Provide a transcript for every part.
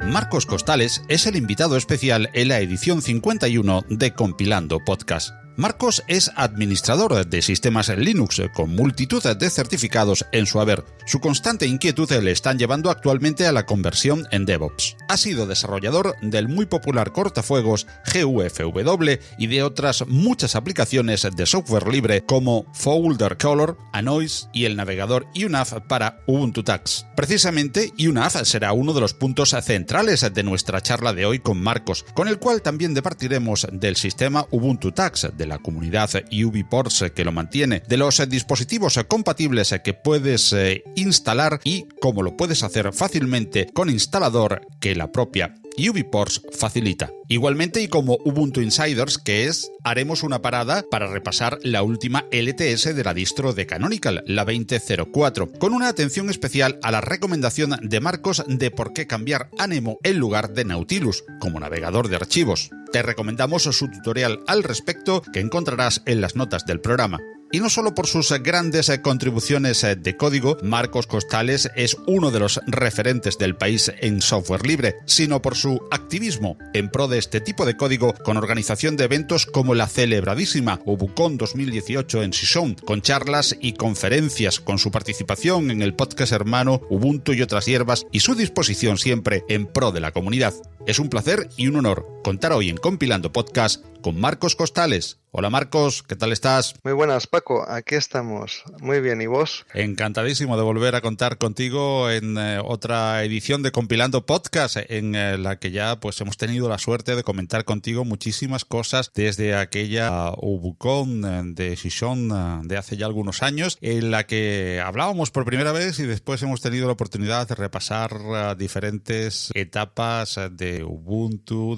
Marcos Costales es el invitado especial en la edición 51 de Compilando Podcast. Marcos es administrador de sistemas Linux con multitud de certificados en su haber. Su constante inquietud le están llevando actualmente a la conversión en DevOps. Ha sido desarrollador del muy popular cortafuegos GUFW y de otras muchas aplicaciones de software libre como Folder Color, Anoise y el navegador UNAV para Ubuntu Tax. Precisamente UNAV será uno de los puntos centrales de nuestra charla de hoy con Marcos, con el cual también departiremos del sistema Ubuntu Tax, de la comunidad UBports que lo mantiene, de los dispositivos compatibles que puedes instalar y cómo lo puedes hacer fácilmente con instalador que la propia UBports facilita. Igualmente, y como Ubuntu Insiders, que es, haremos una parada para repasar la última LTS de la distro de Canonical, la 20.04, con una atención especial a la recomendación de Marcos de por qué cambiar a Nemo en lugar de Nautilus como navegador de archivos. Te recomendamos su tutorial al respecto que encontrarás en las notas del programa. Y no solo por sus grandes contribuciones de código, Marcos Costales es uno de los referentes del país en software libre, sino por su activismo en pro de este tipo de código con organización de eventos como la celebradísima UbuCon 2018 en Sison, con charlas y conferencias, con su participación en el podcast hermano Ubuntu y otras hierbas y su disposición siempre en pro de la comunidad. Es un placer y un honor contar hoy en Compilando Podcast con Marcos Costales. Hola Marcos, ¿qué tal estás? Muy buenas Paco, aquí estamos. Muy bien, ¿y vos? Encantadísimo de volver a contar contigo en otra edición de Compilando Podcast, en la que ya pues hemos tenido la suerte de comentar contigo muchísimas cosas desde aquella UbuCon de Sison de hace ya algunos años, en la que hablábamos por primera vez y después hemos tenido la oportunidad de repasar diferentes etapas de Ubuntu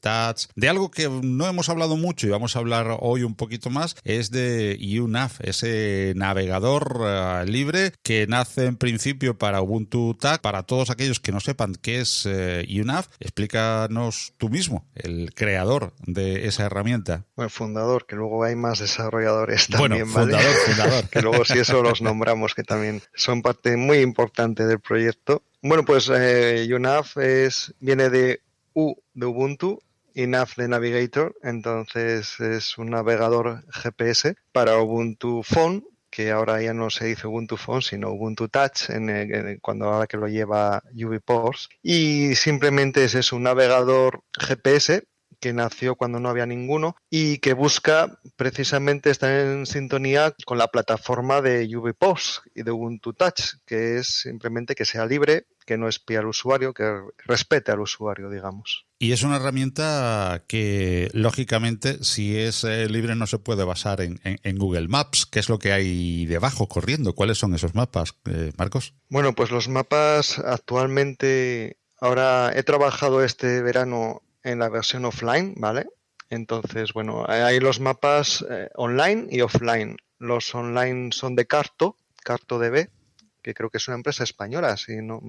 Touch, de algo que no hemos hablado mucho y vamos a hablar hoy un poquito más, es de UNAV, ese navegador libre que nace en principio para Ubuntu Touch. Para todos aquellos que no sepan qué es UNAV, explícanos tú mismo, el creador de esa herramienta. Bueno, el fundador, que luego hay más desarrolladores también, bueno, ¿vale? fundador. Que luego si eso los nombramos, que también son parte muy importante del proyecto. Bueno, pues UNAV viene de U de Ubuntu y NAV de Navigator, entonces es un navegador GPS para Ubuntu Phone, que ahora ya no se dice Ubuntu Phone, sino Ubuntu Touch, ahora que lo lleva UBports. Y simplemente es un navegador GPS que nació cuando no había ninguno y que busca precisamente estar en sintonía con la plataforma de UBports y de Ubuntu Touch, que es simplemente que sea libre, que no espíe al usuario, que respete al usuario, digamos. Y es una herramienta que, lógicamente, si es libre no se puede basar en Google Maps. ¿Qué es lo que hay debajo corriendo? ¿Cuáles son esos mapas, Marcos? Bueno, pues los mapas actualmente, ahora he trabajado este verano en la versión offline, ¿vale? Entonces, bueno, hay los mapas online y offline. Los online son de CartoDB, que creo que es una empresa española, si no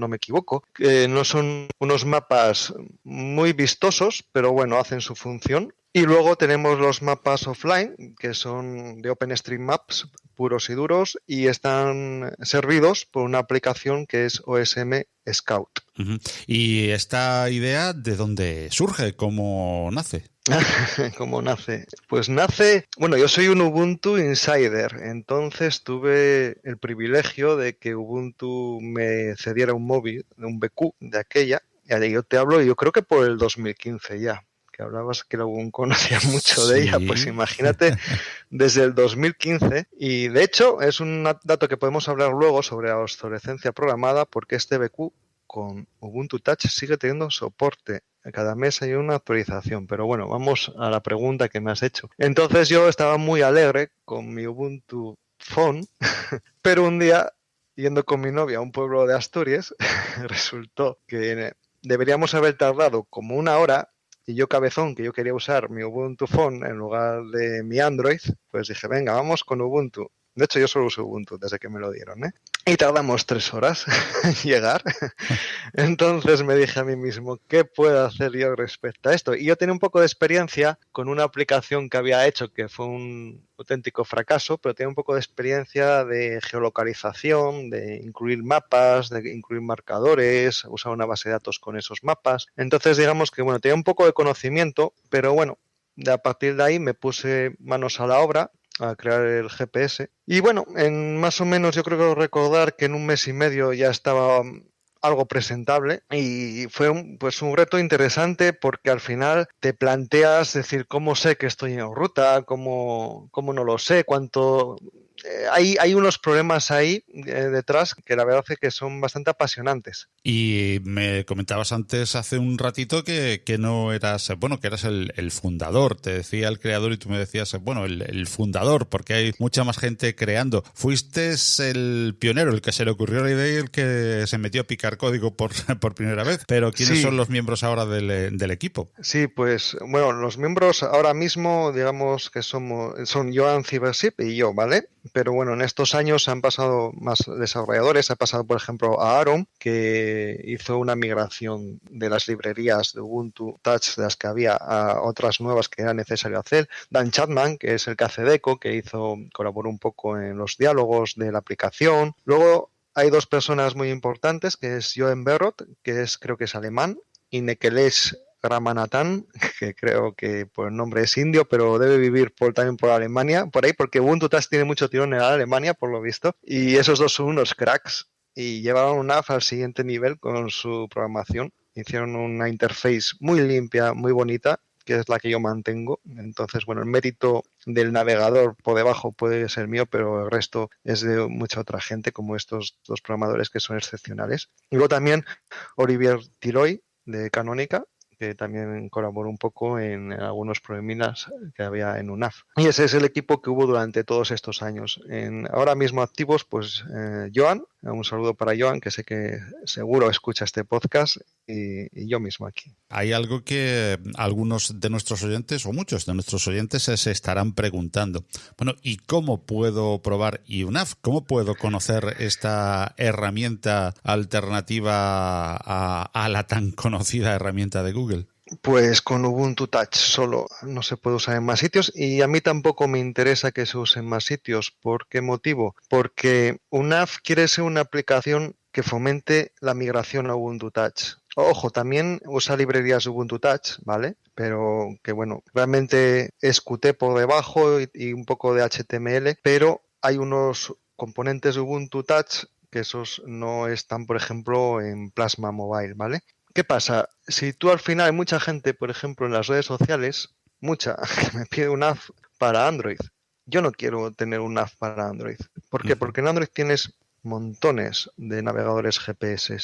me equivoco. No son unos mapas muy vistosos, pero bueno, hacen su función. Y luego tenemos los mapas offline, que son de OpenStreetMaps, puros y duros, y están servidos por una aplicación que es OSM Scout. Uh-huh. ¿Y esta idea de dónde surge? ¿Cómo nace? ¿Cómo nace? Pues nace... Bueno, yo soy un Ubuntu Insider, entonces tuve el privilegio de que Ubuntu me cediera un móvil, un BQ de aquella, y yo te hablo, yo creo que por el 2015 ya, que hablabas que aún conocía mucho de ella, pues imagínate, desde el 2015, y de hecho es un dato que podemos hablar luego sobre la obsolescencia programada, porque este BQ con Ubuntu Touch sigue teniendo soporte. Cada mes hay una actualización, pero bueno, vamos a la pregunta que me has hecho. Entonces yo estaba muy alegre con mi Ubuntu Phone, pero un día, yendo con mi novia a un pueblo de Asturias, resultó que deberíamos haber tardado como una hora Y yo cabezón, que yo quería usar mi Ubuntu Phone en lugar de mi Android, pues dije, venga, vamos con Ubuntu. De hecho, yo solo uso Ubuntu desde que me lo dieron, ¿eh? Y tardamos 3 horas en llegar. Entonces me dije a mí mismo, ¿qué puedo hacer yo respecto a esto? Y yo tenía un poco de experiencia con una aplicación que había hecho que fue un auténtico fracaso, pero tenía un poco de experiencia de geolocalización, de incluir mapas, de incluir marcadores, usar una base de datos con esos mapas. Entonces, digamos que, bueno, tenía un poco de conocimiento, pero bueno, a partir de ahí me puse manos a la obra a crear el GPS. Y bueno, en más o menos yo creo que recordar que en un mes y medio ya estaba algo presentable y fue pues un reto interesante porque al final te planteas decir cómo sé que estoy en ruta, cómo no lo sé, cuánto... Hay unos problemas ahí detrás que la verdad es que son bastante apasionantes. Y me comentabas antes, hace un ratito, que no eras, bueno, que eras el fundador. Te decía el creador y tú me decías, bueno, el fundador, porque hay mucha más gente creando. Fuiste el pionero, el que se le ocurrió la idea y el que se metió a picar código por primera vez. Pero ¿quiénes son los miembros ahora del equipo? Sí, pues, bueno, los miembros ahora mismo, digamos que son Joan Cibersip y yo, ¿vale? Pero bueno, en estos años han pasado más desarrolladores. Ha pasado, por ejemplo, a Aaron, que hizo una migración de las librerías de Ubuntu Touch, de las que había, a otras nuevas que era necesario hacer. Dan Chapman, que es el que hace Deco, que colaboró un poco en los diálogos de la aplicación. Luego hay dos personas muy importantes, que es Joen Berrot, creo que es alemán, y Nekeles Ramanathan, que creo que por el nombre es indio, pero debe vivir también por Alemania, por ahí, porque Ubuntu Touch tiene mucho tirón en Alemania, por lo visto, y esos dos son unos cracks, y llevaron una app al siguiente nivel con su programación. Hicieron una interface muy limpia, muy bonita, que es la que yo mantengo. Entonces, bueno, el mérito del navegador por debajo puede ser mío, pero el resto es de mucha otra gente, como estos dos programadores que son excepcionales. Y luego también Olivier Tiroy, de Canónica, que también colaboró un poco en algunos probleminas que había en UNAF. Y ese es el equipo que hubo durante todos estos años. Ahora mismo activos, pues Joan, un saludo para Joan, que sé que seguro escucha este podcast, y yo mismo aquí. Hay algo que algunos de nuestros oyentes, o muchos de nuestros oyentes, se estarán preguntando. Bueno, ¿y cómo puedo probar UNAF? ¿Cómo puedo conocer esta herramienta alternativa a la tan conocida herramienta de Google? Pues con Ubuntu Touch solo, no se puede usar en más sitios, y a mí tampoco me interesa que se use en más sitios. ¿Por qué motivo? Porque UNAF quiere ser una aplicación que fomente la migración a Ubuntu Touch. Ojo, también usa librerías Ubuntu Touch, ¿vale? Pero que bueno, realmente es Qt por debajo y un poco de HTML, pero hay unos componentes de Ubuntu Touch que esos no están, por ejemplo, en Plasma Mobile, ¿vale? ¿Qué pasa? Si tú al final hay mucha gente, por ejemplo, en las redes sociales, mucha, que me pide una app para Android. Yo no quiero tener una app para Android. ¿Por qué? Porque en Android tienes montones de navegadores GPS.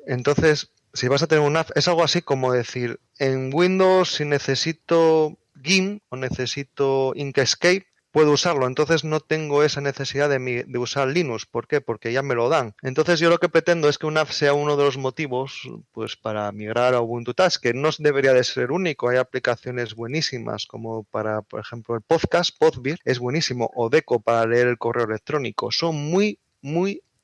Entonces, si vas a tener una app, es algo así como decir, en Windows, si necesito GIMP o necesito Inkscape, puedo usarlo. Entonces no tengo esa necesidad de usar Linux. ¿Por qué? Porque ya me lo dan. Entonces yo lo que pretendo es que una app sea uno de los motivos pues para migrar a Ubuntu Touch, que no debería de ser único. Hay aplicaciones buenísimas como para, por ejemplo, el podcast, Podbean, es buenísimo, o Deco para leer el correo electrónico. Son muy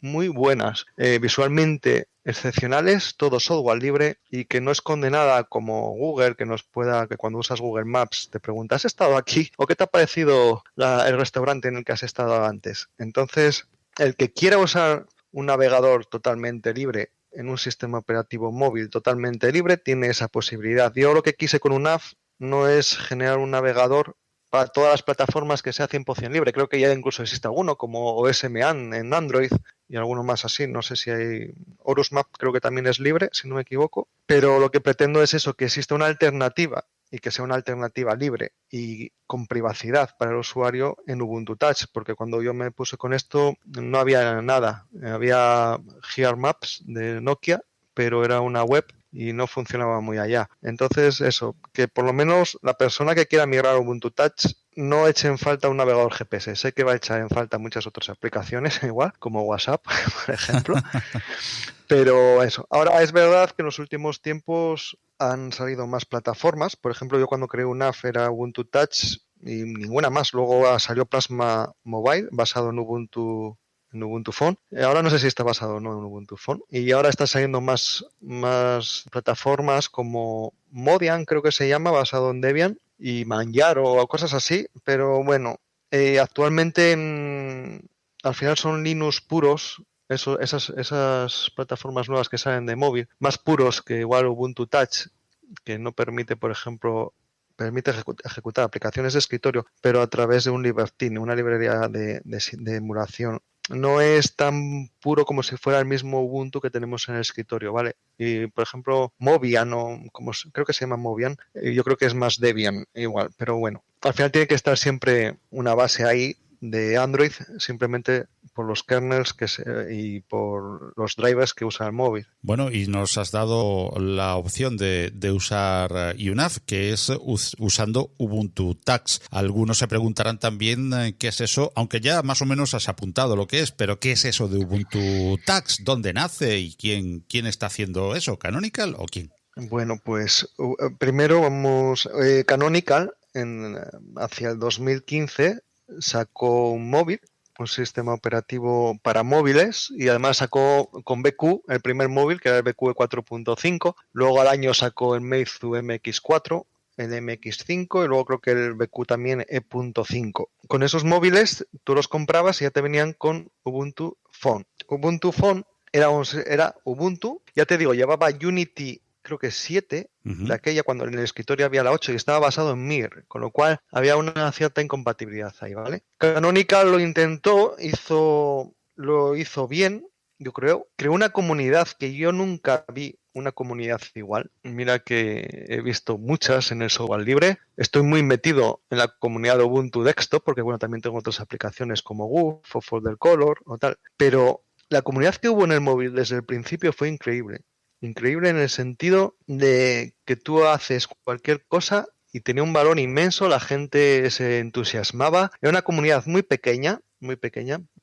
buenas. Visualmente excepcionales, todo software libre y que no es condenada como Google, que cuando usas Google Maps te pregunta, ¿has estado aquí? ¿O qué te ha parecido el restaurante en el que has estado antes? Entonces, el que quiera usar un navegador totalmente libre en un sistema operativo móvil totalmente libre tiene esa posibilidad. Yo lo que quise con UNAF no es generar un navegador para todas las plataformas que sea 100% libre. Creo que ya incluso existe alguno como OSMAN en Android y alguno más así. No sé si hay... Horusmap creo que también es libre, si no me equivoco. Pero lo que pretendo es eso, que exista una alternativa y que sea una alternativa libre y con privacidad para el usuario en Ubuntu Touch, porque cuando yo me puse con esto no había nada. Había Gear Maps de Nokia, pero era una web y no funcionaba muy allá. Entonces, eso, que por lo menos la persona que quiera migrar a Ubuntu Touch no eche en falta un navegador GPS. Sé que va a echar en falta muchas otras aplicaciones, igual, como WhatsApp, por ejemplo. Pero eso, ahora es verdad que en los últimos tiempos han salido más plataformas. Por ejemplo, yo cuando creé una app era Ubuntu Touch y ninguna más. Luego salió Plasma Mobile basado en Ubuntu Phone. Ahora no sé si está basado o no en Ubuntu Phone. Y ahora están saliendo más plataformas como Modian, creo que se llama, basado en Debian, y Manjaro o cosas así. Pero bueno, actualmente al final son Linux puros. Esas plataformas nuevas que salen de móvil, más puros que igual Ubuntu Touch, que no permite, por ejemplo, permite ejecutar aplicaciones de escritorio, pero a través de un Libertine, una librería de emulación. No es tan puro como si fuera el mismo Ubuntu que tenemos en el escritorio, ¿vale? Y, por ejemplo, Mobian, creo que se llama Mobian, yo creo que es más Debian igual, pero bueno, al final tiene que estar siempre una base ahí de Android, simplemente por los kernels y por los drivers que usa el móvil. Bueno, y nos has dado la opción de usar UNAV, que es usando Ubuntu Tax. Algunos se preguntarán también qué es eso, aunque ya más o menos has apuntado lo que es, pero ¿qué es eso de Ubuntu Tax? ¿Dónde nace y quién está haciendo eso? ¿Canonical o quién? Bueno, pues primero vamos, Canonical hacia el 2015 sacó un móvil, un sistema operativo para móviles, y además sacó con BQ el primer móvil, que era el BQ 4.5. Luego al año sacó el Meizu MX4, el MX5 y luego creo que el BQ también E.5. Con esos móviles tú los comprabas y ya te venían con Ubuntu Phone. Ubuntu Phone era Ubuntu, ya te digo, llevaba Unity creo que 7, de aquella cuando en el escritorio había la 8 y estaba basado en Mir, con lo cual había una cierta incompatibilidad ahí, ¿vale? Canonical lo intentó, lo hizo bien, yo creo. Creó una comunidad que yo nunca vi una comunidad igual. Mira que he visto muchas en el software libre. Estoy muy metido en la comunidad de Ubuntu Desktop, porque bueno, también tengo otras aplicaciones como Goof o Folder Color o tal. Pero la comunidad que hubo en el móvil desde el principio fue increíble. Increíble en el sentido de que tú haces cualquier cosa y tenía un valor inmenso, la gente se entusiasmaba. Era una comunidad muy pequeña,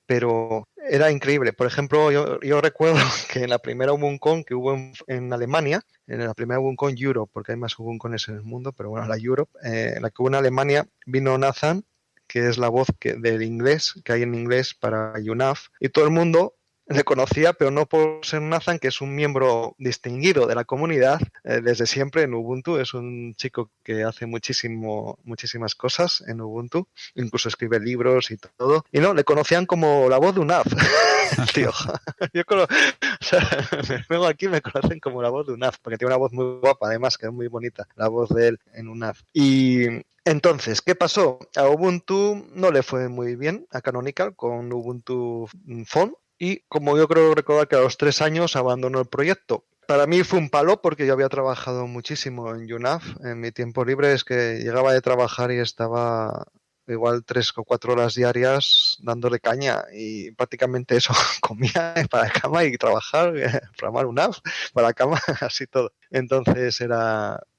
pero era increíble. Por ejemplo, yo recuerdo que en la primera UbunCon que hubo en Alemania, en la primera UbunCon Europe, porque hay más UbunCones en el mundo, pero bueno, la Europe, la que hubo en Alemania, vino Nathan, que es la voz del inglés, que hay en inglés para UNAV, y todo el mundo le conocía, pero no por ser Nathan, que es un miembro distinguido de la comunidad desde siempre en Ubuntu. Es un chico que hace muchísimas cosas en Ubuntu, incluso escribe libros y todo. Y no, le conocían como la voz de UNAV. Tío, yo me vengo aquí y me conocen como la voz de UNAV, porque tiene una voz muy guapa, además, que es muy bonita, la voz de él en UNAV. Y entonces, ¿qué pasó? A Ubuntu no le fue muy bien, a Canonical, con Ubuntu Phone. Y como yo creo recordar que a los 3 años abandonó el proyecto. Para mí fue un palo porque yo había trabajado muchísimo en UNAV. En mi tiempo libre es que llegaba de trabajar y estaba igual 3 o 4 horas diarias dándole caña y prácticamente eso, comía para la cama y trabajar, programar UNAV para la cama, así todo. Entonces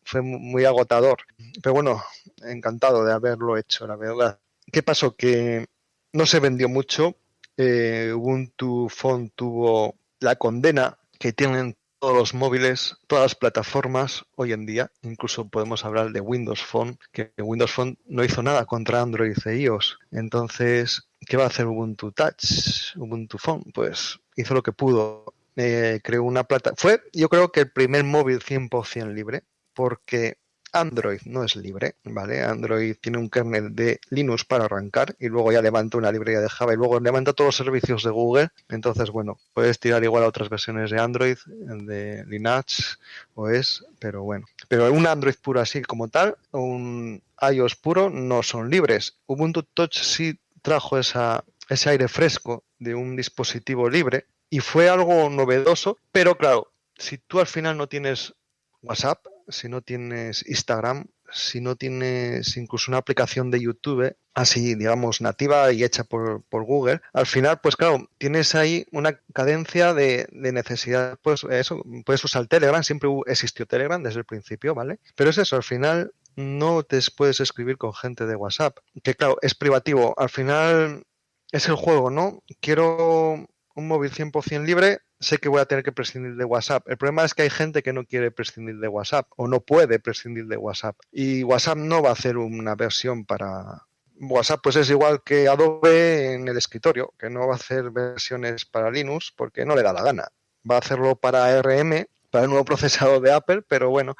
fue muy agotador. Pero bueno, encantado de haberlo hecho, la verdad. ¿Qué pasó? Que no se vendió mucho. Ubuntu Phone tuvo la condena que tienen todos los móviles, todas las plataformas hoy en día. Incluso podemos hablar de Windows Phone, que Windows Phone no hizo nada contra Android e iOS. Entonces, ¿qué va a hacer Ubuntu Touch? Ubuntu Phone, pues hizo lo que pudo. Creó una plataforma. Yo creo que el primer móvil 100% libre, porque Android no es libre, ¿vale? Android tiene un kernel de Linux para arrancar y luego ya levanta una librería de Java y luego levanta todos los servicios de Google. Entonces, bueno, puedes tirar igual a otras versiones de Android, de Linux OS, pero bueno. Pero un Android puro así como tal, un iOS puro, no son libres. Ubuntu Touch sí trajo ese aire fresco de un dispositivo libre y fue algo novedoso, pero claro, si tú al final no tienes WhatsApp, si no tienes Instagram, si no tienes incluso una aplicación de YouTube, así digamos nativa y hecha por Google, al final pues claro, tienes ahí una cadencia de necesidad, pues eso, puedes usar Telegram, siempre existió Telegram desde el principio, ¿vale? Pero es eso, al final no te puedes escribir con gente de WhatsApp, que claro, es privativo, al final es el juego, ¿no? Quiero un móvil 100% libre, sé que voy a tener que prescindir de WhatsApp. El problema es que hay gente que no quiere prescindir de WhatsApp o no puede prescindir de WhatsApp. Y WhatsApp no va a hacer una versión para... WhatsApp pues es igual que Adobe en el escritorio, que no va a hacer versiones para Linux porque no le da la gana. Va a hacerlo para ARM, para el nuevo procesador de Apple, pero bueno,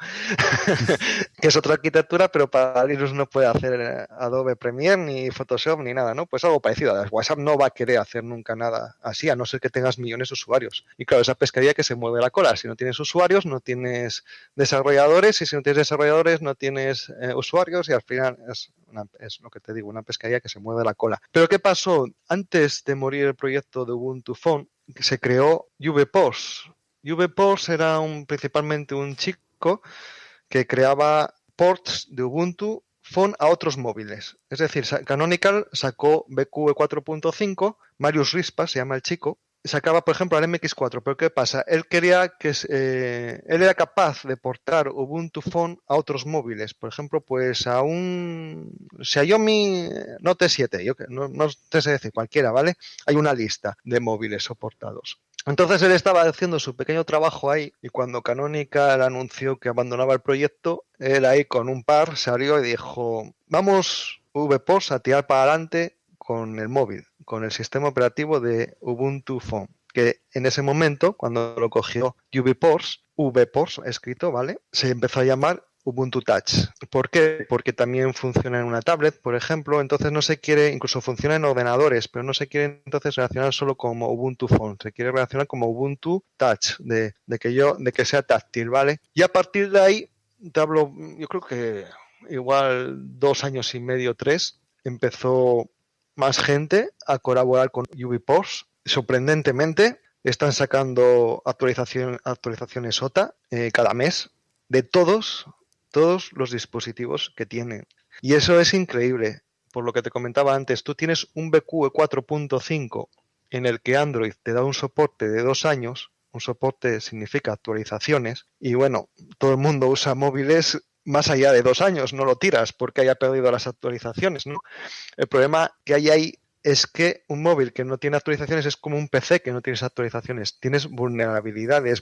que es otra arquitectura, pero para Linux no puede hacer Adobe Premiere ni Photoshop ni nada, ¿no? Pues algo parecido. WhatsApp no va a querer hacer nunca nada así, a no ser que tengas millones de usuarios. Y claro, esa pescadilla que se mueve la cola. Si no tienes usuarios, no tienes desarrolladores, y si no tienes desarrolladores, no tienes usuarios, y al final es lo que te digo, una pescadilla que se mueve la cola. Pero ¿qué pasó? Antes de morir el proyecto de Ubuntu Phone, se creó UBPOS. UBPOS era principalmente un chico que creaba ports de Ubuntu Phone a otros móviles. Es decir, Canonical sacó BQ 4.5, Marius Rispa se llama el chico, sacaba, por ejemplo, al MX4, pero ¿qué pasa? Él quería que él era capaz de portar Ubuntu Phone a otros móviles, por ejemplo, pues a un Xiaomi Note 7, no te sé decir, cualquiera, ¿vale? Hay una lista de móviles soportados. Entonces él estaba haciendo su pequeño trabajo ahí y cuando Canonical anunció que abandonaba el proyecto, él ahí con un par salió y dijo, vamos VPOS a tirar para adelante con el móvil, con el sistema operativo de Ubuntu Phone, que en ese momento, cuando lo cogió VPOS escrito, ¿vale? Se empezó a llamar Ubuntu Touch. ¿Por qué? Porque también funciona en una tablet, por ejemplo, entonces no se quiere, incluso funciona en ordenadores, pero no se quiere entonces relacionar solo como Ubuntu Phone, se quiere relacionar como Ubuntu Touch, de que sea táctil, ¿vale? Y a partir de ahí, te hablo, yo creo que igual 2 años y medio, 3, empezó más gente a colaborar con UBPOS. Sorprendentemente, están sacando actualizaciones OTA cada mes de todos los dispositivos que tienen. Y eso es increíble. Por lo que te comentaba antes, tú tienes un BQ 4.5 en el que Android te da un soporte de 2 años. Un soporte significa actualizaciones. Y bueno, todo el mundo usa móviles más allá de 2 años. No lo tiras porque haya perdido las actualizaciones, ¿no? El problema que hay ahí es que un móvil que no tiene actualizaciones es como un PC que no tiene actualizaciones. Tienes vulnerabilidades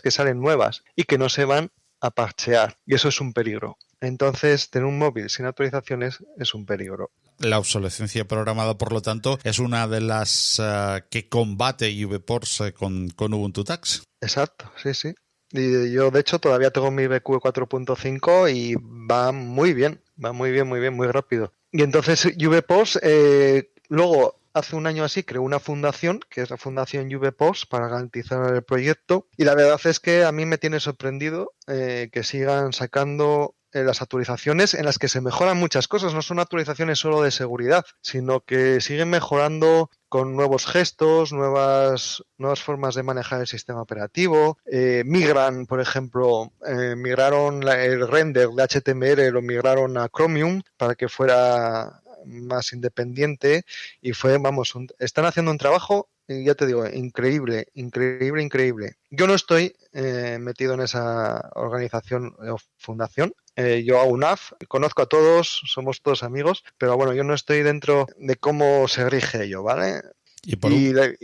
que salen nuevas y que no se van a parchear. Y eso es un peligro. Entonces, tener un móvil sin actualizaciones es un peligro. La obsolescencia programada, por lo tanto, es una de las que combate UBPOS con Ubuntu Touch. Exacto, sí, sí. Y yo, de hecho, todavía tengo mi BQ 4.5 y va muy bien, muy rápido. Y entonces UBPOS, luego, hace un año así, creó una fundación, que es la Fundación UBPOS, para garantizar el proyecto. Y la verdad es que a mí me tiene sorprendido que sigan sacando las actualizaciones en las que se mejoran muchas cosas. No son actualizaciones solo de seguridad, sino que siguen mejorando con nuevos gestos, nuevas formas de manejar el sistema operativo. Migran, por ejemplo, migraron el render de HTML, lo migraron a Chromium para que fuera más independiente y fue, están haciendo un trabajo, ya te digo, increíble. Yo no estoy metido en esa organización o fundación. Yo hago UNAF, conozco a todos, somos todos amigos, pero bueno, yo no estoy dentro de cómo se rige ello, ¿vale? Y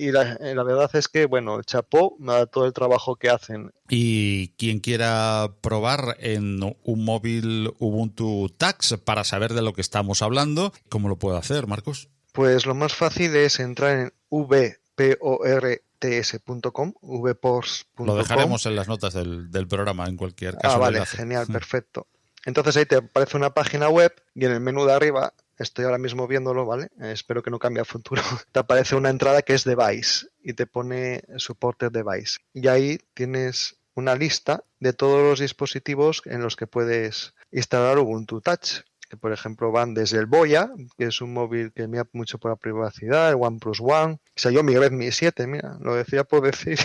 la verdad es que, bueno, chapó a todo el trabajo que hacen. Y quien quiera probar en un móvil Ubuntu Touch para saber de lo que estamos hablando, ¿cómo lo puede hacer, Marcos? Pues lo más fácil es entrar en vports.com, vpors.com. Lo dejaremos en las notas del programa, en cualquier caso. Vale, genial, perfecto. Entonces ahí te aparece una página web y en el menú de arriba, estoy ahora mismo viéndolo, ¿vale? Espero que no cambie a futuro. Te aparece una entrada que es Device y te pone Supported Device. Y ahí tienes una lista de todos los dispositivos en los que puedes instalar Ubuntu Touch. Que por ejemplo van desde el Voya, que es un móvil que mira mucho por la privacidad, el OnePlus One, Xiaomi Redmi 7, mira, lo decía por decir,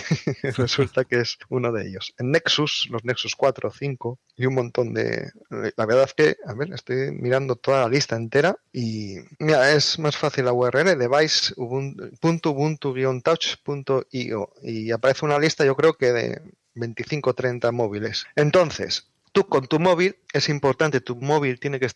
resulta que es uno de ellos. En Nexus, los Nexus 4, 5 y un montón de... La verdad es que, a ver, estoy mirando toda la lista entera y mira, es más fácil la URL, device.ubuntu-touch.io y aparece una lista yo creo que de 25 o 30 móviles. Entonces, Tú con tu móvil, es importante, tu móvil tiene que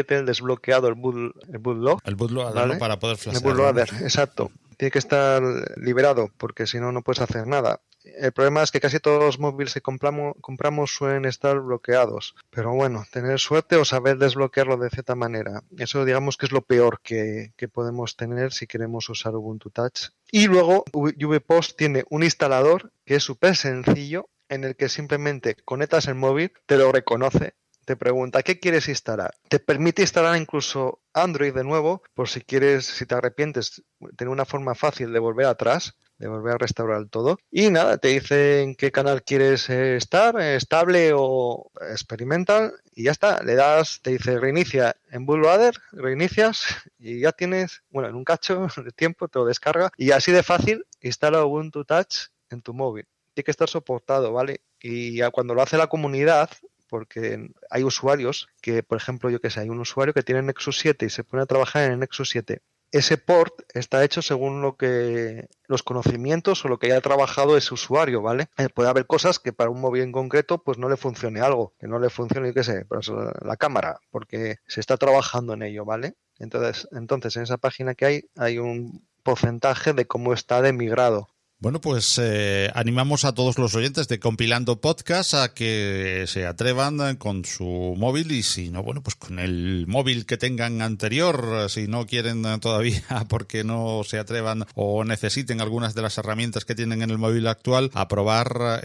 tener desbloqueado el bootloader, El bootloader, ¿no? ¿vale? Para poder El flashearlo, ¿no? bootloader, exacto. Tiene que estar liberado porque si no, no puedes hacer nada. El problema es que casi todos los móviles que compramos suelen estar bloqueados. Pero bueno, tener suerte o saber desbloquearlo de cierta manera. Eso digamos que es lo peor que podemos tener si queremos usar Ubuntu Touch. Y luego VPost tiene un instalador que es súper sencillo, en el que simplemente conectas el móvil, te lo reconoce, te pregunta ¿qué quieres instalar? Te permite instalar incluso Android de nuevo, por si quieres, si te arrepientes, tener una forma fácil de volver atrás, de volver a restaurar todo. Y nada, te dice en qué canal quieres estar, estable o experimental, y ya está. Le das, te dice reinicia en bootloader, reinicias y ya tienes, bueno, en un cacho de tiempo te lo descarga y así de fácil instala Ubuntu Touch en tu móvil. Tiene que estar soportado, ¿vale? Y ya cuando lo hace la comunidad, porque hay usuarios que, por ejemplo, yo que sé, hay un usuario que tiene Nexus 7 y se pone a trabajar en el Nexus 7. Ese port está hecho según los conocimientos o lo que haya trabajado ese usuario, ¿vale? Puede haber cosas que para un móvil en concreto pues no le funcione algo, que no le funcione, yo qué sé, pues la cámara, porque se está trabajando en ello, ¿vale? Entonces en esa página que hay un porcentaje de cómo está de migrado. Bueno, pues animamos a todos los oyentes de Compilando Podcast a que se atrevan con su móvil y si no, bueno, pues con el móvil que tengan anterior, si no quieren todavía porque no se atrevan o necesiten algunas de las herramientas que tienen en el móvil actual, a probar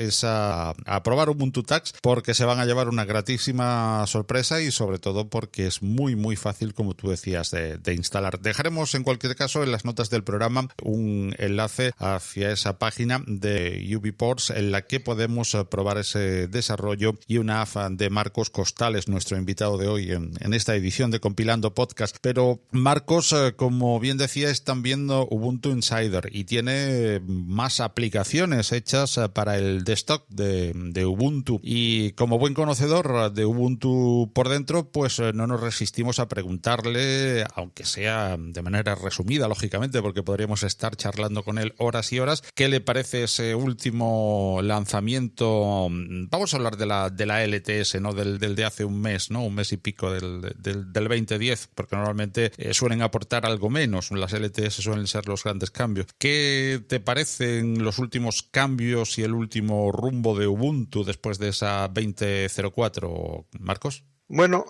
Ubuntu Touch, porque se van a llevar una gratísima sorpresa y sobre todo porque es muy muy fácil, como tú decías, de instalar. Dejaremos en cualquier caso en las notas del programa un enlace hacia esa página de UBports en la que podemos probar ese desarrollo y una AFA de Marcos Costales, nuestro invitado de hoy en esta edición de Compilando Podcast. Pero Marcos, como bien decía, es también Ubuntu Insider y tiene más aplicaciones hechas para el desktop de Ubuntu. Y como buen conocedor de Ubuntu por dentro, pues no nos resistimos a preguntarle, aunque sea de manera resumida, lógicamente, porque podríamos estar charlando con él horas y horas, ¿qué le parece ese último lanzamiento? Vamos a hablar de la LTS, ¿no? Del de hace un mes, ¿no? Un mes y pico del 2010, porque normalmente suelen aportar algo menos. Las LTS suelen ser los grandes cambios. ¿Qué te parecen los últimos cambios y el último rumbo de Ubuntu después de esa 20.04, Marcos? Bueno,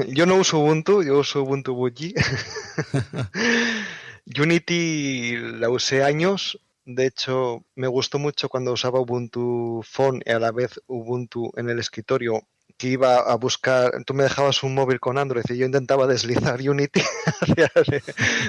yo no uso Ubuntu, yo uso Ubuntu Budgie. Unity la usé años. De hecho, me gustó mucho cuando usaba Ubuntu Phone y a la vez Ubuntu en el escritorio, que iba a buscar, tú me dejabas un móvil con Android y yo intentaba deslizar Unity hacia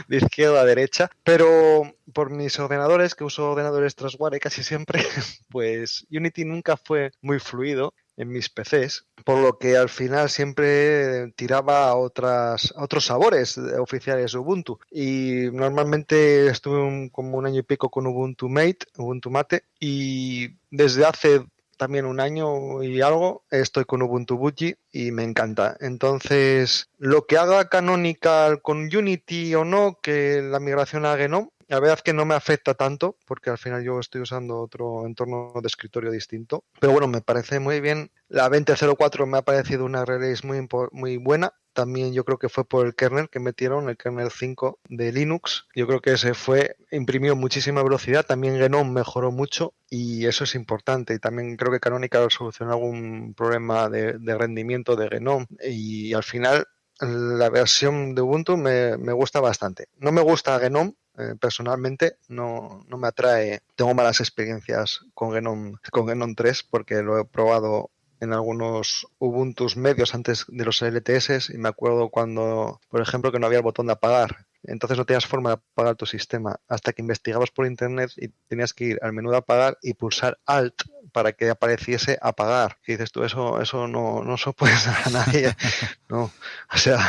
de izquierda a derecha, pero por mis ordenadores, que uso ordenadores Trustware casi siempre, pues Unity nunca fue muy fluido en mis PCs, por lo que al final siempre tiraba a otros sabores oficiales de Ubuntu. Y normalmente estuve como un año y pico con Ubuntu Mate, y desde hace también un año y algo estoy con Ubuntu Budgie y me encanta. Entonces, lo que haga Canonical con Unity o no, que la migración a GNOME, la verdad es que no me afecta tanto porque al final yo estoy usando otro entorno de escritorio distinto. Pero bueno, me parece muy bien. La 20.04 me ha parecido una release muy buena. También yo creo que fue por el kernel que metieron, el kernel 5 de Linux. Yo creo que imprimió muchísima velocidad. También GNOME mejoró mucho y eso es importante. Y también creo que Canonical solucionó algún problema de rendimiento de GNOME. Y al final la versión de Ubuntu me gusta bastante. No me gusta GNOME. Personalmente no me atrae, tengo malas experiencias con GNOME 3 porque lo he probado en algunos Ubuntus medios antes de los LTS y me acuerdo cuando, por ejemplo, que no había el botón de apagar. Entonces no tenías forma de apagar tu sistema hasta que investigabas por internet y tenías que ir al menú de apagar y pulsar Alt para que apareciese apagar. Y dices tú, eso no se puede dar a nadie. No, o sea,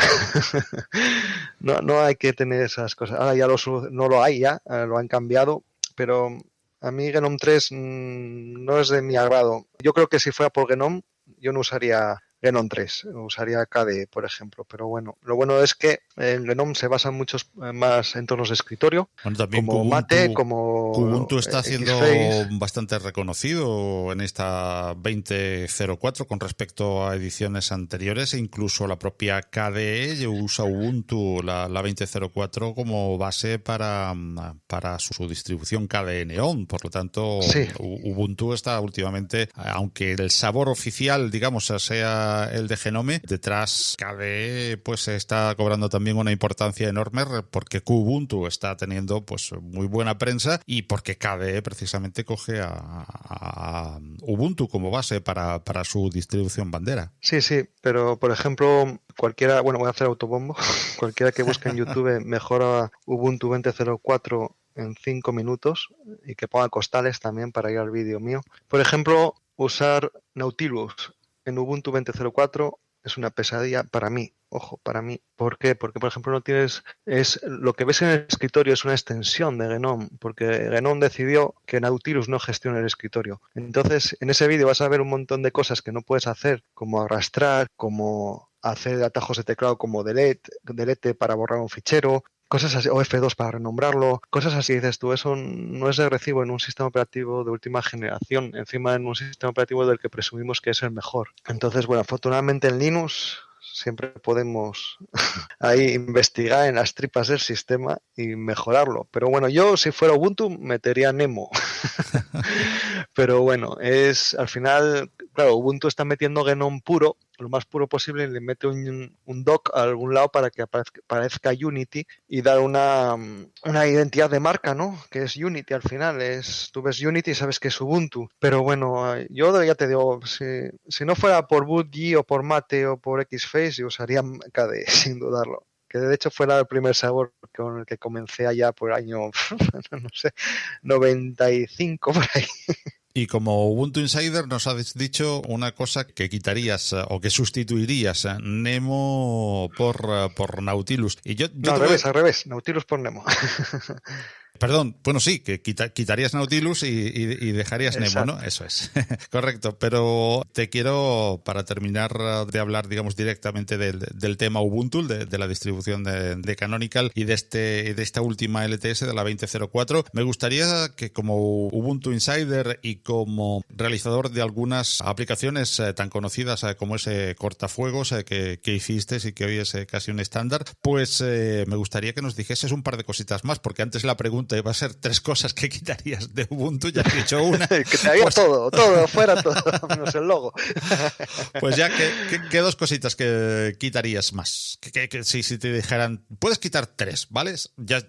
no hay que tener esas cosas. Ahora ya no lo hay ya, lo han cambiado, pero a mí GNOME 3 no es de mi agrado. Yo creo que si fuera por GNOME, yo no usaría GNOME 3, usaría KDE, por ejemplo. Pero bueno, lo bueno es que en GNOME se basan muchos más entornos de escritorio, Bueno, también como Mate, como Kubuntu está siendo Xface. bastante reconocido en esta 20.04 con respecto a ediciones anteriores, e incluso la propia KDE usa Ubuntu, la 20.04, como base para su distribución KDE Neon. Por lo tanto, Sí, Ubuntu está últimamente, aunque el sabor oficial, digamos, sea el de Genome, detrás KDE pues está cobrando también una importancia enorme porque Kubuntu está teniendo pues muy buena prensa y porque KDE precisamente coge a Ubuntu como base para su distribución bandera. sí, sí, pero por ejemplo, cualquiera, bueno, voy a hacer autobombo, cualquiera que busque en YouTube mejora Ubuntu 20.04 en 5 minutos y que ponga costales también para ir al vídeo mío. Por ejemplo, usar Nautilus en Ubuntu 20.04 es una pesadilla para mí. Ojo, para mí. ¿Por qué? Porque, por ejemplo, no tienes... lo que ves en el escritorio es una extensión de GNOME, porque GNOME decidió que Nautilus no gestione el escritorio. Entonces, en ese vídeo vas a ver un montón de cosas que no puedes hacer, como arrastrar, como hacer atajos de teclado como delete para borrar un fichero, cosas así, o F2 para renombrarlo, cosas así. Dices tú, eso no es de recibo en un sistema operativo de última generación, encima en un sistema operativo del que presumimos que es el mejor. Entonces, bueno, afortunadamente en Linux siempre podemos ahí investigar en las tripas del sistema y mejorarlo. Pero bueno, yo si fuera Ubuntu metería Nemo. Pero bueno, al final, claro, Ubuntu está metiendo GNOME puro, lo más puro posible, y le mete un dock a algún lado para que parezca Unity y dar una identidad de marca, ¿no? Que es Unity al final. Tú ves Unity y sabes que es Ubuntu. Pero bueno, yo ya te digo, si no fuera por BootG o por Mate o por Xface, yo usaría KDE, sin dudarlo. Que de hecho fue el primer sabor con el que comencé allá por el año, no sé, 95 por ahí. Y como Ubuntu Insider nos has dicho una cosa que quitarías o que sustituirías Nemo por Nautilus. Y yo No, al revés, Nautilus por Nemo. Perdón, bueno, sí, que quitarías Nautilus y dejarías Nemo, ¿no? Eso es, correcto. Pero te quiero, para terminar de hablar, digamos, directamente del tema Ubuntu, de la distribución de Canonical y de esta última LTS de la 20.04, me gustaría que como Ubuntu Insider y como realizador de algunas aplicaciones tan conocidas como ese cortafuegos que hiciste y que hoy es casi un estándar, pues me gustaría que nos dijeses un par de cositas más, porque antes la pregunta iba a ser 3 cosas que quitarías de Ubuntu, ya has dicho una. Que te haría pues, todo, fuera todo, menos el logo. Pues ya, ¿qué 2 cositas que quitarías más? Que si te dijeran, puedes quitar 3, ¿vale?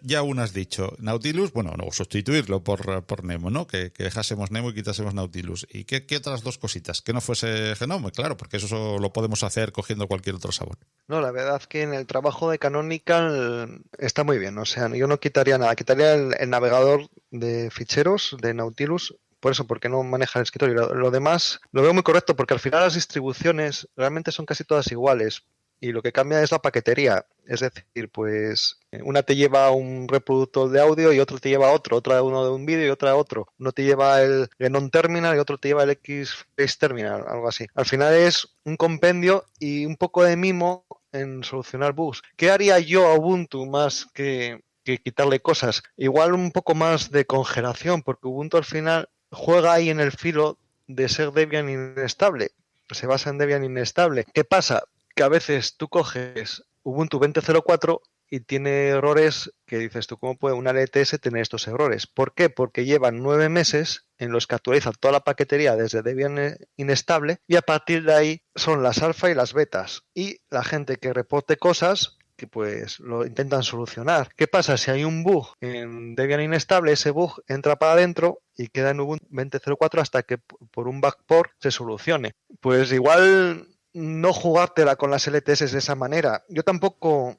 Ya una has dicho. Nautilus, bueno, no, sustituirlo por Nemo, ¿no? Que dejásemos Nemo y quitásemos Nautilus. ¿Y qué otras 2 cositas? Que no fuese Genome, claro, porque eso lo podemos hacer cogiendo cualquier otro sabor. No, la verdad que en el trabajo de Canonical está muy bien. O sea, yo no quitaría nada. Quitaría el navegador de ficheros de Nautilus. Por eso, porque no maneja el escritorio. Lo demás lo veo muy correcto porque al final las distribuciones realmente son casi todas iguales. Y lo que cambia es la paquetería. Es decir, pues una te lleva un reproductor de audio y otro te lleva otro. Otra uno de un vídeo y otra otro. Uno te lleva el GNOME Terminal y otro te lleva el Xface Terminal, algo así. Al final es un compendio y un poco de mimo en solucionar bugs. ¿Qué haría yo a Ubuntu más que quitarle cosas? Igual un poco más de congelación, porque Ubuntu al final juega ahí en el filo de ser Debian inestable. Se basa en Debian inestable. ¿Qué pasa? Que a veces tú coges Ubuntu 20.04 y tiene errores que dices tú, ¿cómo puede una LTS tener estos errores? ¿Por qué? Porque llevan 9 meses en los que actualizan toda la paquetería desde Debian inestable y a partir de ahí son las alfa y las betas. Y la gente que reporte cosas que pues lo intentan solucionar. ¿Qué pasa? Si hay un bug en Debian inestable, ese bug entra para adentro y queda en Ubuntu 20.04 hasta que por un backport se solucione. Pues igual no jugártela con las LTS de esa manera. Yo tampoco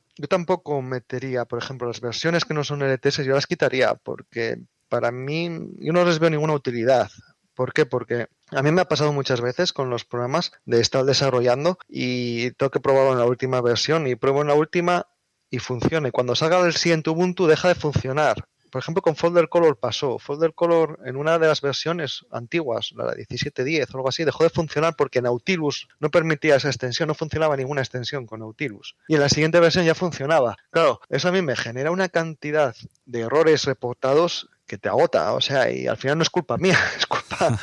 metería, por ejemplo, las versiones que no son LTS, yo las quitaría, porque para mí yo no les veo ninguna utilidad. ¿Por qué? Porque a mí me ha pasado muchas veces con los programas de estar desarrollando y tengo que probarlo en la última versión y pruebo en la última y funciona. Y cuando salga el siguiente Ubuntu deja de funcionar. por ejemplo, con Folder Color pasó. Folder Color en una de las versiones antiguas, la 17.10 o algo así, dejó de funcionar porque Nautilus no permitía esa extensión, no funcionaba ninguna extensión con Nautilus. Y en la siguiente versión ya funcionaba. Claro, eso a mí me genera una cantidad de errores reportados que te agota, o sea, y al final no es culpa mía, es culpa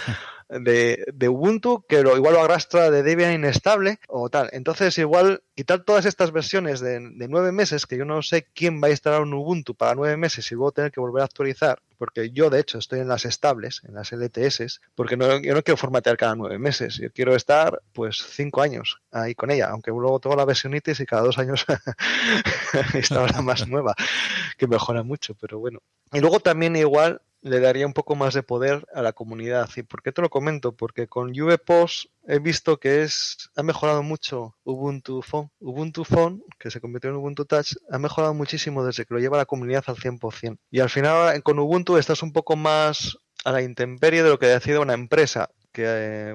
de Ubuntu, que igual lo arrastra de Debian inestable o tal. Entonces, igual quitar todas estas versiones de 9 meses, que yo no sé quién va a instalar un Ubuntu para 9 meses y luego tener que volver a actualizar, porque yo de hecho estoy en las estables, en las LTS, porque yo no quiero formatear cada 9 meses, yo quiero estar pues 5 años ahí con ella, aunque luego tengo la versionitis y cada 2 años instalo la más nueva, que mejora mucho, pero bueno. Y luego también igual le daría un poco más de poder a la comunidad. ¿Y por qué te lo comento? Porque con VPOS he visto que ha mejorado mucho Ubuntu Phone. Ubuntu Phone, que se convirtió en Ubuntu Touch, ha mejorado muchísimo desde que lo lleva la comunidad al 100%. Y al final con Ubuntu estás un poco más a la intemperie de lo que decide una empresa, que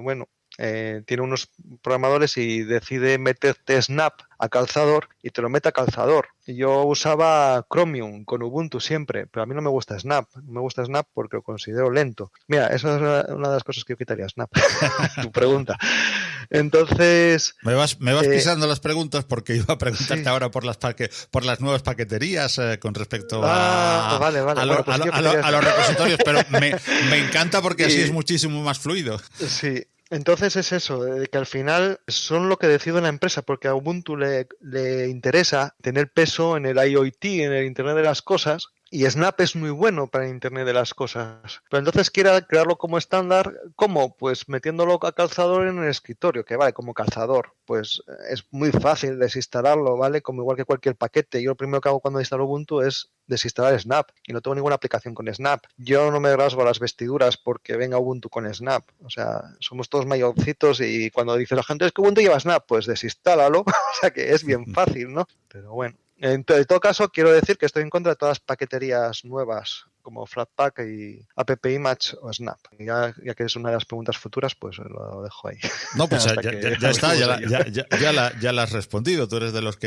tiene unos programadores y decide meterte Snap a calzador y te lo mete a calzador. Y yo usaba Chromium con Ubuntu siempre, pero a mí no me gusta Snap. No me gusta Snap porque lo considero lento. Mira, esa es una de las cosas que yo quitaría, Snap. Tu pregunta. Entonces... Me vas pisando las preguntas porque iba a preguntarte ahora por las nuevas paqueterías con respecto a los repositorios, pero me encanta porque así es muchísimo más fluido. Sí. Entonces es eso, de que al final son lo que decide la empresa, porque a Ubuntu le interesa tener peso en el IoT, en el Internet de las Cosas, y Snap es muy bueno para el Internet de las Cosas. Pero entonces quiere crearlo como estándar, ¿cómo? Pues metiéndolo a calzador en el escritorio, que vale, como calzador. Pues es muy fácil desinstalarlo, ¿vale? Como igual que cualquier paquete. Yo lo primero que hago cuando instalo Ubuntu es desinstalar Snap y no tengo ninguna aplicación con Snap. Yo no me rasgo las vestiduras porque venga Ubuntu con Snap. O sea, somos todos mayorcitos y cuando dice la gente es que Ubuntu lleva Snap, pues desinstálalo. O sea que es bien fácil, ¿no? Pero bueno. En todo caso, quiero decir que estoy en contra de todas las paqueterías nuevas como Flatpak y AppImage o Snap. Ya que es una de las preguntas futuras, pues lo dejo ahí. No, pues ya está, ya la has respondido. Tú eres de los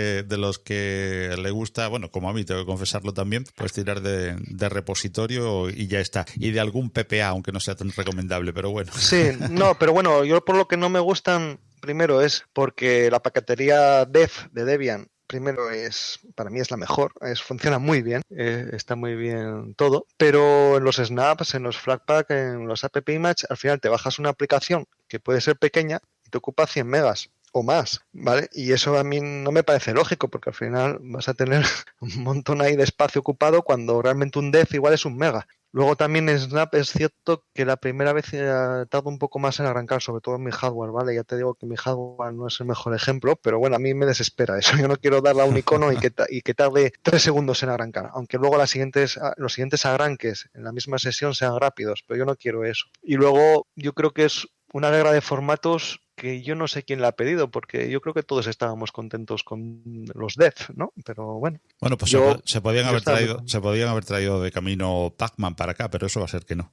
que le gusta, bueno, como a mí, tengo que confesarlo también, pues tirar de repositorio y ya está. Y de algún PPA, aunque no sea tan recomendable, pero bueno. Sí, no, pero bueno, yo por lo que no me gustan, primero es porque la paquetería dev de Debian primero para mí es la mejor, funciona muy bien, está muy bien todo, pero en los snaps, en los Flatpak, en los AppImage, al final te bajas una aplicación que puede ser pequeña y te ocupa 100 megas o más, ¿vale? Y eso a mí no me parece lógico porque al final vas a tener un montón ahí de espacio ocupado cuando realmente un dev igual es 1 mega. Luego también en Snap es cierto que la primera vez tardo un poco más en arrancar, sobre todo en mi hardware, ¿vale? Ya te digo que mi hardware no es el mejor ejemplo, pero bueno, a mí me desespera eso. Yo no quiero darle a un icono y que tarde 3 segundos en arrancar, aunque luego los siguientes arranques en la misma sesión sean rápidos, pero yo no quiero eso. Y luego yo creo que es una guerra de formatos que yo no sé quién la ha pedido, porque yo creo que todos estábamos contentos con los dev, ¿no? Pero bueno. Bueno, pues se podían haber traído de camino Pacman para acá, pero eso va a ser que no.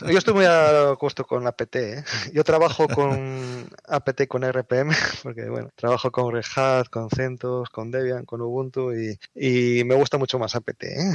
Yo estoy muy a gusto con APT, ¿eh? Yo trabajo con APT con RPM, porque bueno, trabajo con Red Hat, con CentOS, con Debian, con Ubuntu y me gusta mucho más APT, ¿eh?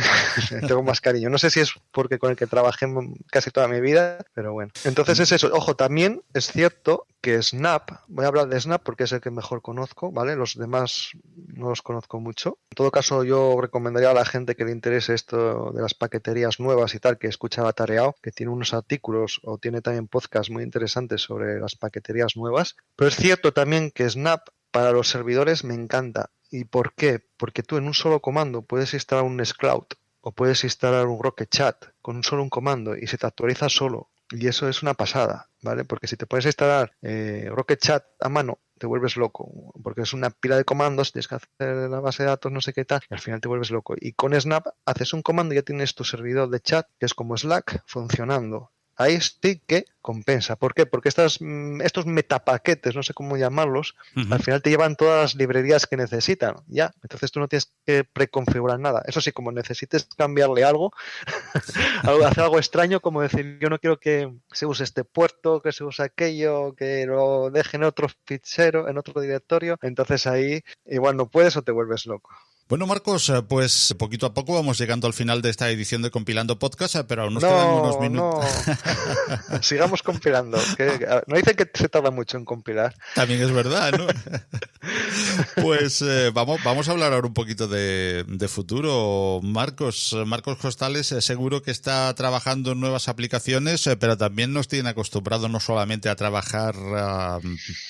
Tengo más cariño. No sé si es porque con el que trabajé casi toda mi vida, pero bueno. Entonces es eso. Ojo, también es cierto que Snap, voy a hablar de Snap porque es el que mejor conozco, ¿vale? Los demás no los conozco mucho. En todo caso, yo recomendaría a la gente que le interese esto de las paqueterías nuevas y tal, que escucha Batareao, que tiene unos artículos o tiene también podcasts muy interesantes sobre las paqueterías nuevas. Pero es cierto también que Snap para los servidores me encanta. ¿Y por qué? Porque tú en un solo comando puedes instalar un Nextcloud o puedes instalar un Rocket Chat con un comando y se te actualiza solo. Y eso es una pasada, ¿vale? Porque si te puedes instalar Rocket Chat a mano, te vuelves loco, porque es una pila de comandos, tienes que hacer la base de datos, no sé qué tal, y al final te vuelves loco. Y con Snap haces un comando y ya tienes tu servidor de chat, que es como Slack, funcionando. Ahí sí que compensa. ¿Por qué? Porque estos metapaquetes, no sé cómo llamarlos, al final te llevan todas las librerías que necesitan. Ya, entonces tú no tienes que preconfigurar nada. Eso sí, como necesites cambiarle algo, hacer algo extraño, como decir, yo no quiero que se use este puerto, que se use aquello, que lo deje en otro fichero, en otro directorio, entonces ahí igual no puedes o te vuelves loco. Bueno, Marcos, pues poquito a poco vamos llegando al final de esta edición de Compilando Podcast, pero aún nos quedan unos minutos. No, sigamos compilando. No dicen que se tarda mucho en compilar. También es verdad, ¿no? Pues vamos a hablar ahora un poquito de futuro. Marcos Costales seguro que está trabajando en nuevas aplicaciones, pero también nos tiene acostumbrado no solamente a trabajar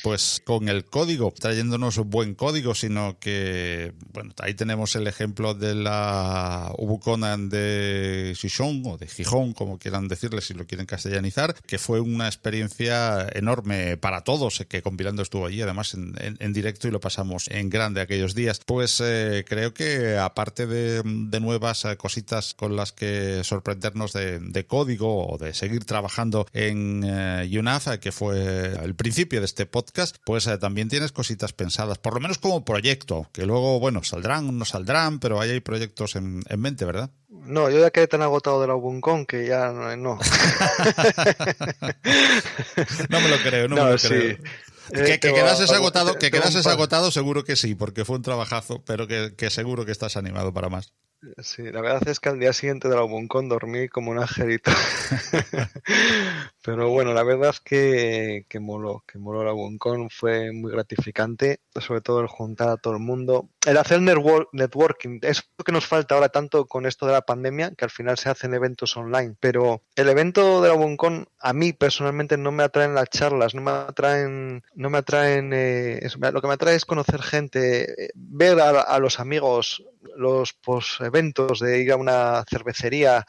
pues con el código, trayéndonos buen código, sino que, bueno, ahí tenemos el ejemplo de la Ubucon de Gijón, o de Gijón, como quieran decirle, si lo quieren castellanizar, que fue una experiencia enorme para todos, que Compilando estuvo allí, además en directo, y lo pasamos en grande aquellos días. Pues creo que aparte de nuevas cositas con las que sorprendernos de código o de seguir trabajando en UNAF, que fue el principio de este podcast, pues también tienes cositas pensadas, por lo menos como proyecto, que luego, bueno, saldrán, no saldrán, pero ahí hay proyectos en mente, ¿verdad? No, yo ya quedé tan agotado de la Ubucon que ya no. No me lo creo, no me lo creo. Que quedases agotado seguro que sí, porque fue un trabajazo, pero que seguro que estás animado para más. Sí, la verdad es que al día siguiente de la Ubucon dormí como un angelito. Pero bueno, la verdad es que moló la Ubucon, fue muy gratificante, sobre todo el juntar a todo el mundo. El hacer networking es lo que nos falta ahora tanto con esto de la pandemia, que al final se hacen eventos online. Pero el evento de la Ubucon, a mí personalmente no me atraen las charlas, no me atraen lo que me atrae es conocer gente, ver a los amigos, los post-eventos de ir a una cervecería.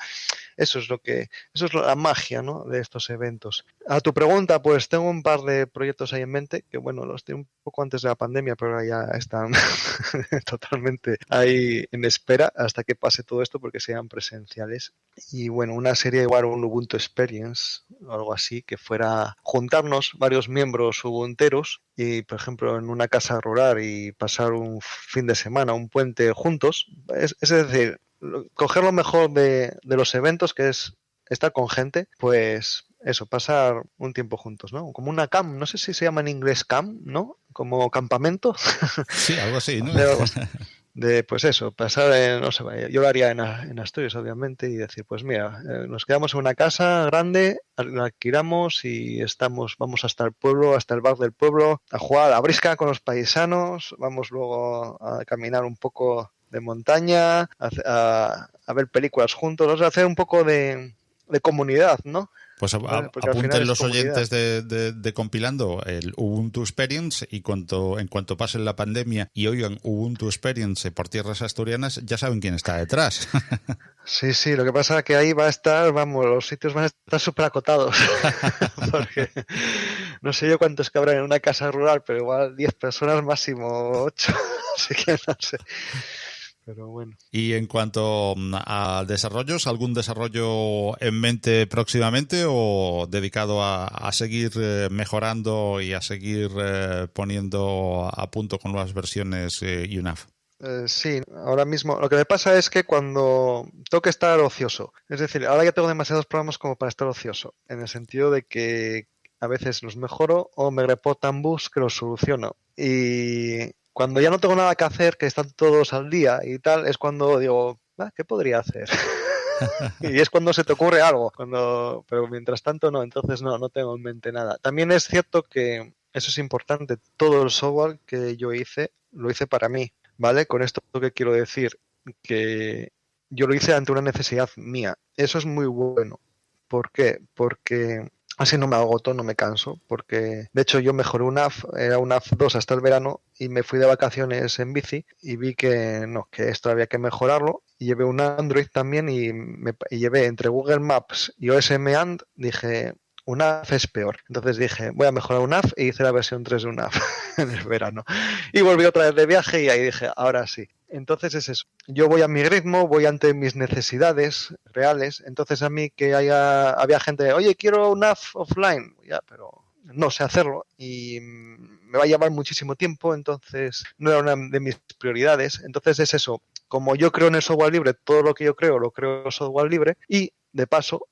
Eso es la magia, ¿no?, de estos eventos. A tu pregunta, pues tengo un par de proyectos ahí en mente, que bueno, los tengo un poco antes de la pandemia, pero ahora ya están totalmente ahí en espera hasta que pase todo esto, porque sean presenciales. Y bueno, una serie igual, un Ubuntu Experience, o algo así, que fuera juntarnos varios miembros ubunteros y, por ejemplo, en una casa rural y pasar un fin de semana, un puente juntos. Es decir, coger lo mejor de los eventos, que es estar con gente, pues eso, pasar un tiempo juntos, ¿no? Como una camp, no sé si se llama en inglés camp, ¿no? Como campamento. Sí, algo así, ¿no? Pues eso, pasar, no sé, yo lo haría en Asturias, obviamente, y decir, pues mira, nos quedamos en una casa grande, la alquilamos y vamos hasta el pueblo, hasta el bar del pueblo, a jugar a la brisca con los paisanos, vamos luego a caminar un poco de montaña, a ver películas juntos, o sea, hacer un poco de comunidad, ¿no? Pues apunten los oyentes de Compilando el Ubuntu Experience, y en cuanto pase la pandemia y oigan Ubuntu Experience por tierras asturianas, ya saben quién está detrás. Sí, lo que pasa es que ahí va a estar, vamos, los sitios van a estar súper acotados. Porque no sé yo cuántos cabrán en una casa rural, pero igual 10 personas, máximo 8. Así que no sé. Pero bueno. Y en cuanto a desarrollos, ¿algún desarrollo en mente próximamente o dedicado a seguir mejorando y a seguir poniendo a punto con nuevas versiones UNAF? Sí, ahora mismo lo que me pasa es que cuando tengo que estar ocioso, es decir, ahora ya tengo demasiados programas como para estar ocioso, en el sentido de que a veces los mejoro o me reportan bugs que los soluciono. Y cuando ya no tengo nada que hacer, que están todos al día y tal, es cuando digo, ¿qué podría hacer? Y es cuando se te ocurre algo, pero mientras tanto no, entonces no tengo en mente nada. También es cierto que eso es importante, todo el software que yo hice, lo hice para mí, ¿vale? Con esto que quiero decir, que yo lo hice ante una necesidad mía. Eso es muy bueno. ¿Por qué? Porque así no me agoto, no me canso, porque de hecho yo mejoré era un AF 2 hasta el verano y me fui de vacaciones en bici y vi que no, que esto había que mejorarlo, y llevé un Android también y llevé entre Google Maps y OSM And, dije, UNAF es peor. Entonces dije, voy a mejorar UNAF, e hice la versión 3 de UNAF en el verano. Y volví otra vez de viaje y ahí dije, ahora sí. Entonces es eso. Yo voy a mi ritmo, voy ante mis necesidades reales. Entonces a mí que había gente, oye, quiero UNAF offline. Ya, pero no sé hacerlo y me va a llevar muchísimo tiempo, entonces no era una de mis prioridades. Entonces es eso. Como yo creo en el software libre, todo lo que yo creo lo creo en software libre, y de paso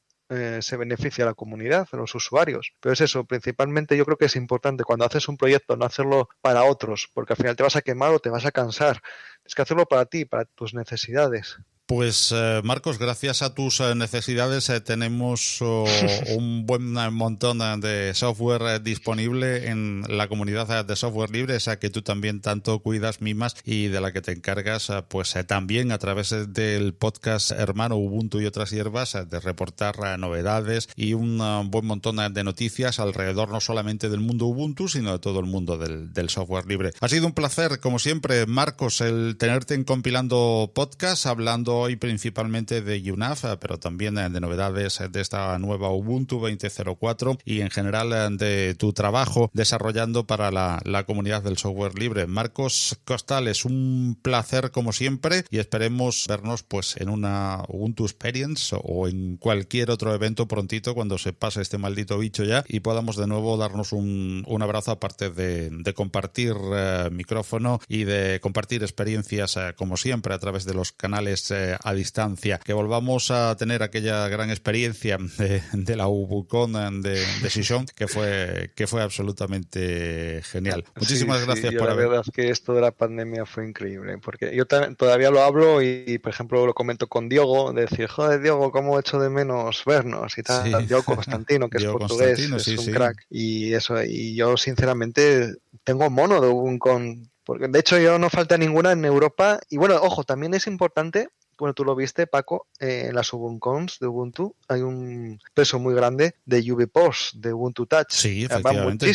se beneficia a la comunidad, a los usuarios. Pero es eso, principalmente yo creo que es importante cuando haces un proyecto no hacerlo para otros, porque al final te vas a quemar o te vas a cansar. Es que hacerlo para ti, para tus necesidades. Pues Marcos, gracias a tus necesidades tenemos un buen montón de software disponible en la comunidad de software libre, esa que tú también tanto cuidas, mimas y de la que te encargas pues también a través del podcast hermano Ubuntu y otras hierbas de reportar novedades y un buen montón de noticias alrededor no solamente del mundo Ubuntu, sino de todo el mundo del software libre. Ha sido un placer, como siempre, Marcos, el tenerte en Compilando Podcast, hablando hoy principalmente de UNAF, pero también de novedades de esta nueva Ubuntu 20.04 y en general de tu trabajo desarrollando para la comunidad del software libre. Marcos Costales, un placer como siempre y esperemos vernos pues en una Ubuntu Experience o en cualquier otro evento prontito cuando se pase este maldito bicho ya y podamos de nuevo darnos un abrazo, aparte de compartir micrófono y de compartir experiencias como siempre a través de los canales a distancia, que volvamos a tener aquella gran experiencia de la UbuCon de Sison que fue absolutamente genial. Muchísimas gracias por haber... La verdad es que esto de la pandemia fue increíble, porque yo todavía lo hablo y por ejemplo lo comento con Diogo, de decir, joder Diogo, cómo echo de menos vernos y tal. Sí. Diogo Constantino, que Diogo es portugués, es un crack, y eso, y yo sinceramente tengo mono de UbuCon, porque de hecho yo no falta ninguna en Europa, y bueno, ojo, también es importante. Bueno, tú lo viste, Paco, en las UbuCons de Ubuntu hay un peso muy grande de UBPOS, de Ubuntu Touch. Sí, efectivamente.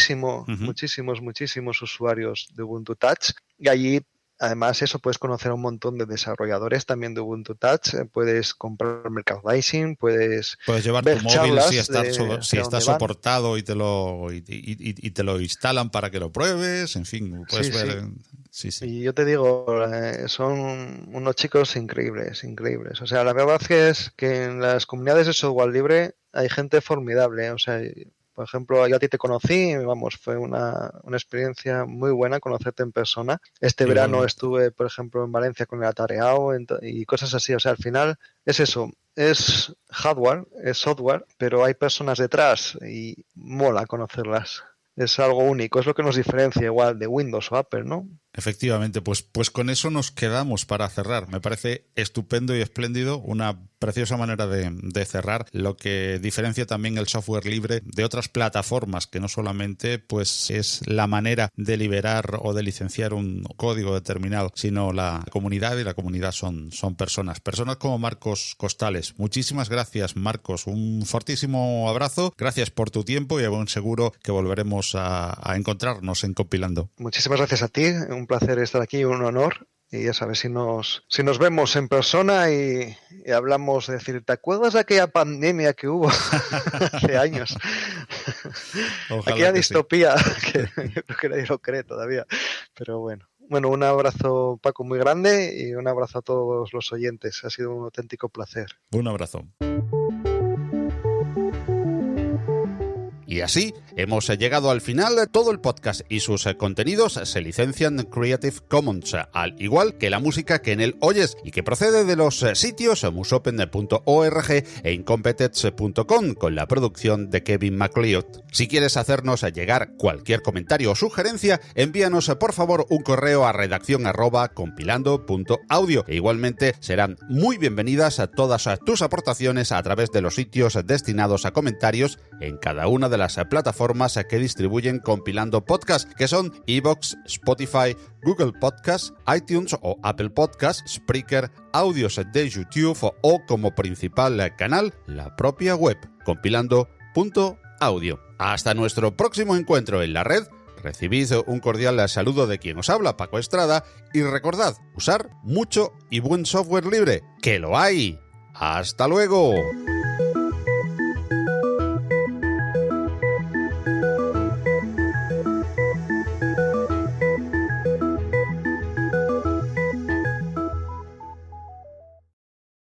Muchísimos usuarios de Ubuntu Touch. Y allí, además, eso puedes conocer a un montón de desarrolladores también de Ubuntu Touch. Puedes comprar merchandising, puedes llevar tu móvil si está soportado y te lo instalan para que lo pruebes. En fin, puedes ver... Sí. Y yo te digo, son unos chicos increíbles. O sea, la verdad es que en las comunidades de software libre hay gente formidable. O sea, por ejemplo, yo a ti te conocí, vamos, fue una experiencia muy buena conocerte en persona. Este verano estuve, por ejemplo, en Valencia con el Atareado y cosas así. O sea, al final es eso. Es hardware, es software, pero hay personas detrás y mola conocerlas. Es algo único, es lo que nos diferencia igual de Windows o Apple, ¿no? Efectivamente, pues con eso nos quedamos para cerrar. Me parece estupendo y espléndido, una preciosa manera de cerrar, lo que diferencia también el software libre de otras plataformas, que no solamente pues es la manera de liberar o de licenciar un código determinado, sino la comunidad, y la comunidad son personas como Marcos Costales. Muchísimas gracias, Marcos, un fortísimo abrazo, gracias por tu tiempo y a buen seguro que volveremos a encontrarnos en Compilando. Muchísimas gracias a ti, un placer estar aquí, un honor. Y ya sabes, si nos vemos en persona y hablamos de decir, ¿te acuerdas de aquella pandemia que hubo hace años? Aquella distopía, sí. Que yo creo que nadie lo cree todavía. Pero bueno, un abrazo, Paco, muy grande, y un abrazo a todos los oyentes. Ha sido un auténtico placer. Un abrazo. Y así hemos llegado al final. Todo el podcast y sus contenidos se licencian Creative Commons, al igual que la música que en él oyes y que procede de los sitios musopen.org e incompetech.com, con la producción de Kevin MacLeod. Si quieres hacernos llegar cualquier comentario o sugerencia, envíanos por favor un correo a redaccion@compilando.audio, e igualmente serán muy bienvenidas a todas tus aportaciones a través de los sitios destinados a comentarios en cada una de las plataformas que distribuyen Compilando Podcast, que son iVoox, Spotify, Google Podcast, iTunes o Apple Podcast, Spreaker, audios de YouTube o como principal canal la propia web, compilando.audio. Hasta nuestro próximo encuentro en la red. Recibid un cordial saludo de quien os habla, Paco Estrada, y recordad, usar mucho y buen software libre, ¡que lo hay! ¡Hasta luego!